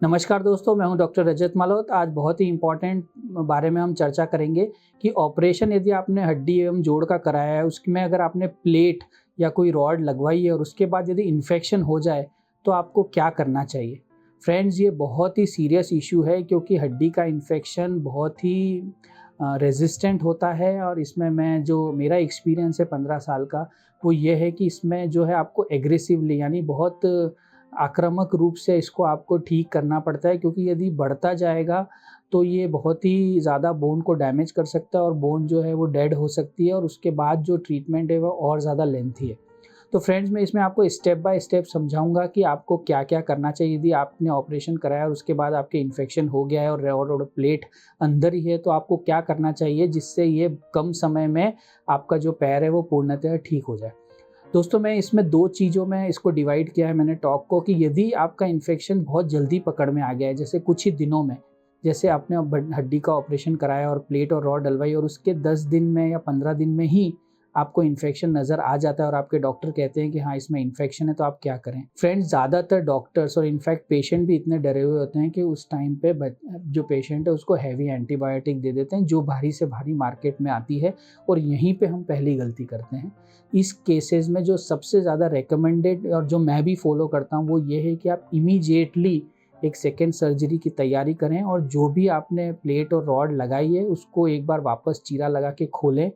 नमस्कार दोस्तों, मैं हूं डॉक्टर रजत मालोत। आज बहुत ही इम्पोर्टेंट बारे में हम चर्चा करेंगे कि ऑपरेशन यदि आपने हड्डी एवं जोड़ का कराया है, उसमें अगर आपने प्लेट या कोई रॉड लगवाई है और उसके बाद यदि इन्फेक्शन हो जाए, तो आपको क्या करना चाहिए। फ्रेंड्स, ये बहुत ही सीरियस इशू है क्योंकि हड्डी का इन्फेक्शन बहुत ही रेजिस्टेंट होता है और इसमें मैं जो मेरा एक्सपीरियंस है 15 साल का, वो ये है कि इसमें जो है आपको एग्रेसिवली यानी बहुत आक्रामक रूप से इसको आपको ठीक करना पड़ता है, क्योंकि यदि बढ़ता जाएगा तो ये बहुत ही ज़्यादा बोन को डैमेज कर सकता है और बोन जो है वो डेड हो सकती है और उसके बाद जो ट्रीटमेंट है वो और ज़्यादा लेंथी है। तो फ्रेंड्स, मैं इसमें आपको स्टेप बाय स्टेप समझाऊंगा कि आपको क्या-क्या करना चाहिए यदि आपने ऑपरेशन कराया और उसके बाद आपके इन्फेक्शन हो गया है और प्लेट अंदर ही है, तो आपको क्या करना चाहिए जिससे ये कम समय में आपका जो पैर है वो पूर्णतः ठीक हो जाए। दोस्तों, मैं इसमें 2 चीज़ों में इसको डिवाइड किया है मैंने टॉक को, कि यदि आपका इन्फेक्शन बहुत जल्दी पकड़ में आ गया है, जैसे कुछ ही दिनों में, जैसे आपने अब हड्डी का ऑपरेशन कराया और प्लेट और रॉड डलवाई और उसके 10 दिन में या 15 दिन में ही आपको इन्फेक्शन नज़र आ जाता है और आपके डॉक्टर कहते हैं कि हाँ, इसमें इन्फेक्शन है, तो आप क्या करें? फ्रेंड्स, ज़्यादातर डॉक्टर्स और इनफैक्ट पेशेंट भी इतने डरे हुए होते हैं कि उस टाइम पे जो पेशेंट है उसको हैवी एंटीबायोटिक दे देते हैं, जो भारी से भारी मार्केट में आती है, और यहीं पे हम पहली गलती करते हैं। इस केसेस में जो सबसे ज़्यादा रिकमेंडेड और जो मैं भी फॉलो करता हूँ वो ये है कि आप इमीडिएटली एक सेकेंड सर्जरी की तैयारी करें और जो भी आपने प्लेट और रॉड लगाई है उसको एक बार वापस चीरा लगा के खोलें,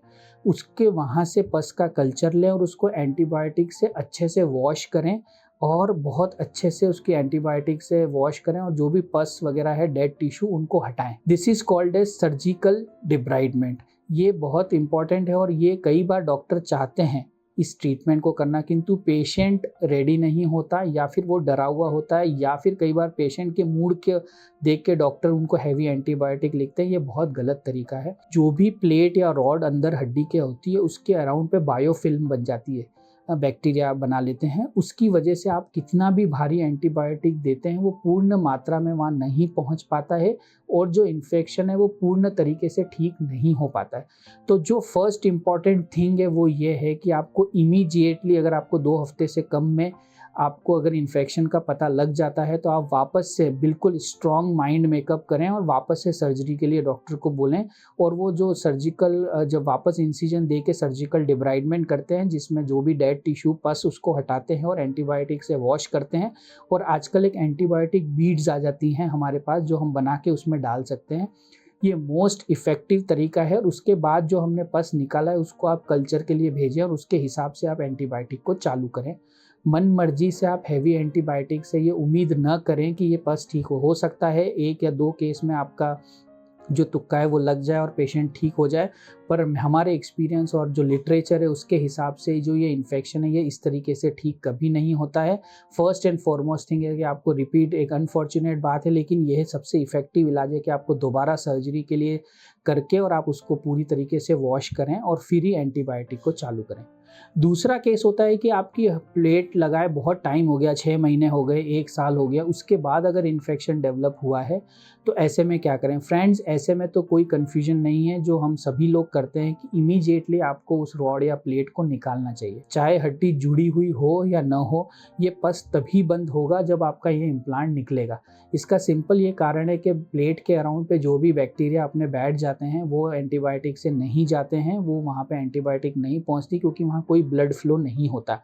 उसके वहाँ से पस का कल्चर लें और उसको एंटीबायोटिक से अच्छे से वॉश करें और बहुत अच्छे से उसकी एंटीबायोटिक से वॉश करें और जो भी पस वगैरह है, डेड टिश्यू, उनको हटाएं। This is called as surgical debridement. ये बहुत इंपॉर्टेंट है और ये कई बार डॉक्टर चाहते हैं इस ट्रीटमेंट को करना, किंतु पेशेंट रेडी नहीं होता या फिर वो डरा हुआ होता है या फिर कई बार पेशेंट के मूड के देख के डॉक्टर उनको हैवी एंटीबायोटिक लिखते हैं। ये बहुत गलत तरीका है। जो भी प्लेट या रॉड अंदर हड्डी के होती है उसके अराउंड पे बायोफिल्म बन जाती है, बैक्टीरिया बना लेते हैं। उसकी वजह से आप कितना भी भारी एंटीबायोटिक देते हैं वो पूर्ण मात्रा में वहाँ नहीं पहुँच पाता है और जो इन्फेक्शन है वो पूर्ण तरीके से ठीक नहीं हो पाता है। तो जो फर्स्ट इम्पॉर्टेंट थिंग है वो ये है कि आपको इमीडिएटली, अगर आपको 2 हफ्ते से कम में आपको अगर इन्फेक्शन का पता लग जाता है, तो आप वापस से बिल्कुल स्ट्रॉन्ग माइंड मेकअप करें और वापस से सर्जरी के लिए डॉक्टर को बोलें। और वो जो सर्जिकल जब वापस इंसिजन दे के सर्जिकल डिब्राइडमेंट करते हैं, जिसमें जो भी डेड टिश्यू पस उसको हटाते हैं और एंटीबायोटिक से वॉश करते हैं, और आजकल एक एंटीबायोटिक बीड्स आ जाती हैं हमारे पास जो हम बना के उसमें डाल सकते हैं। ये मोस्ट इफ़ेक्टिव तरीका है और उसके बाद जो हमने पस निकाला है उसको आप कल्चर के लिए भेजें और उसके हिसाब से आप एंटीबायोटिक को चालू करें। मन मर्जी से आप हैवी एंटीबायोटिक से ये उम्मीद न करें कि ये पस ठीक हो सकता है 1 या 2 केस में आपका जो तुक्का है वो लग जाए और पेशेंट ठीक हो जाए, पर हमारे एक्सपीरियंस और जो लिटरेचर है उसके हिसाब से जो ये इन्फेक्शन है ये इस तरीके से ठीक कभी नहीं होता है। फर्स्ट एंड फॉरमोस्ट थिंग है कि आपको रिपीट, एक अनफॉर्चुनेट बात है लेकिन यह सबसे इफेक्टिव इलाज है कि आपको दोबारा सर्जरी के लिए करके और आप उसको पूरी तरीके से वॉश करें और फिर ही एंटीबायोटिक को चालू करें। दूसरा केस होता है कि आपकी प्लेट लगाए बहुत टाइम हो गया, 6 महीने हो गए, 1 साल हो गया, उसके बाद अगर इन्फेक्शन डेवलप हुआ है तो ऐसे में क्या करें। फ्रेंड्स, ऐसे में तो कोई कन्फ्यूजन नहीं है, जो हम सभी लोग करते हैं कि इमीडिएटली आपको उस रॉड या प्लेट को निकालना चाहिए, चाहे हड्डी जुड़ी हुई हो या न हो। ये पस तभी बंद होगा जब आपका ये इम्प्लांट निकलेगा। इसका सिंपल ये कारण है कि प्लेट के अराउंड पे जो भी बैक्टीरिया अपने बैठ जाते हैं वो एंटीबायोटिक से नहीं जाते हैं, वो वहाँ पे एंटीबायोटिक नहीं पहुँचती क्योंकि वहाँ कोई ब्लड फ्लो नहीं होता।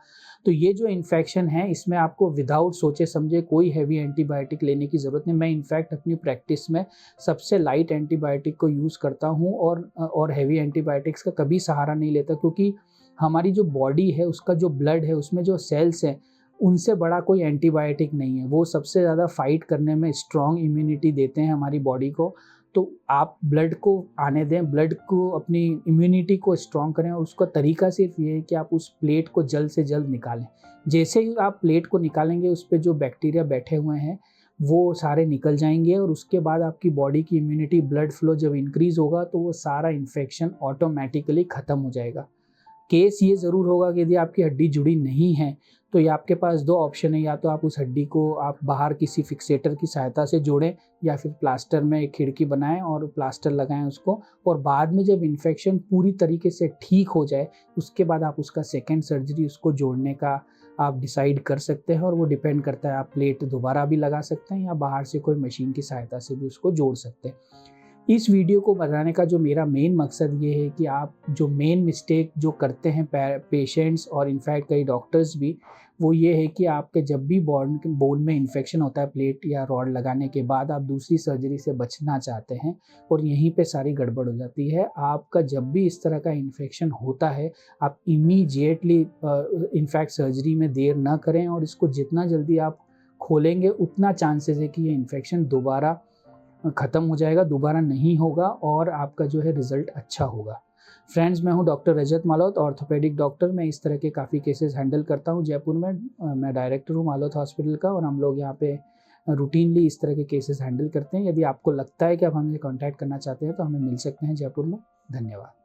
तो ये जो इन्फेक्शन है इसमें आपको विदाउट सोचे समझे कोई हैवी एंटीबायोटिक लेने की ज़रूरत नहीं। मैं इनफैक्ट अपनी प्रैक्टिस में सबसे लाइट एंटीबायोटिक को यूज़ करता हूँ और हैवी एंटीबायोटिक्स का कभी सहारा नहीं लेता, क्योंकि हमारी जो बॉडी है उसका जो ब्लड है उसमें जो सेल्स हैं उनसे बड़ा कोई एंटीबायोटिक नहीं है। वो सबसे ज़्यादा फाइट करने में स्ट्रॉन्ग इम्यूनिटी देते हैं हमारी बॉडी को। तो आप ब्लड को आने दें, ब्लड को, अपनी इम्यूनिटी को स्ट्रॉन्ग करें और उसका तरीका सिर्फ ये है कि आप उस प्लेट को जल्द से जल्द निकालें। जैसे ही आप प्लेट को निकालेंगे उस पे जो बैक्टीरिया बैठे हुए हैं वो सारे निकल जाएंगे और उसके बाद आपकी बॉडी की इम्यूनिटी, ब्लड फ्लो जब इंक्रीज़ होगा तो वो सारा इन्फेक्शन ऑटोमेटिकली ख़त्म हो जाएगा। केस ये ज़रूर होगा कि यदि आपकी हड्डी जुड़ी नहीं है तो ये आपके पास 2 ऑप्शन है, या तो आप उस हड्डी को आप बाहर किसी फिक्सेटर की सहायता से जोड़ें या फिर प्लास्टर में एक खिड़की बनाएं और प्लास्टर लगाएं उसको, और बाद में जब इन्फेक्शन पूरी तरीके से ठीक हो जाए उसके बाद आप उसका सेकेंड सर्जरी उसको जोड़ने का आप डिसाइड कर सकते हैं और वो डिपेंड करता है, आप प्लेट दोबारा भी लगा सकते हैं या बाहर से कोई मशीन की सहायता से भी उसको जोड़ सकते हैं। इस वीडियो को बनाने का जो मेरा मेन मकसद ये है कि आप जो मेन मिस्टेक जो करते हैं पेशेंट्स और इनफैक्ट कई डॉक्टर्स भी, वो ये है कि आपके जब भी बोन में इन्फेक्शन होता है प्लेट या रॉड लगाने के बाद, आप दूसरी सर्जरी से बचना चाहते हैं और यहीं पे सारी गड़बड़ हो जाती है। आपका जब भी इस तरह का इन्फेक्शन होता है, आप इमीडिएटली इनफैक्ट सर्जरी में देर ना करें और इसको जितना जल्दी आप खोलेंगे उतना चांसेस है कि ये इन्फेक्शन दोबारा ख़त्म हो जाएगा, दोबारा नहीं होगा और आपका जो है रिज़ल्ट अच्छा होगा। फ्रेंड्स, मैं हूं डॉक्टर रजत मालोत, ऑर्थोपेडिक डॉक्टर। मैं इस तरह के काफ़ी केसेस हैंडल करता हूं जयपुर में। मैं डायरेक्टर हूं मालोत हॉस्पिटल का और हम लोग यहाँ पे रूटीनली इस तरह के केसेस हैंडल करते हैं। यदि आपको लगता है कि आप हमें कॉन्टैक्ट करना चाहते हैं तो हमें मिल सकते हैं जयपुर में। धन्यवाद।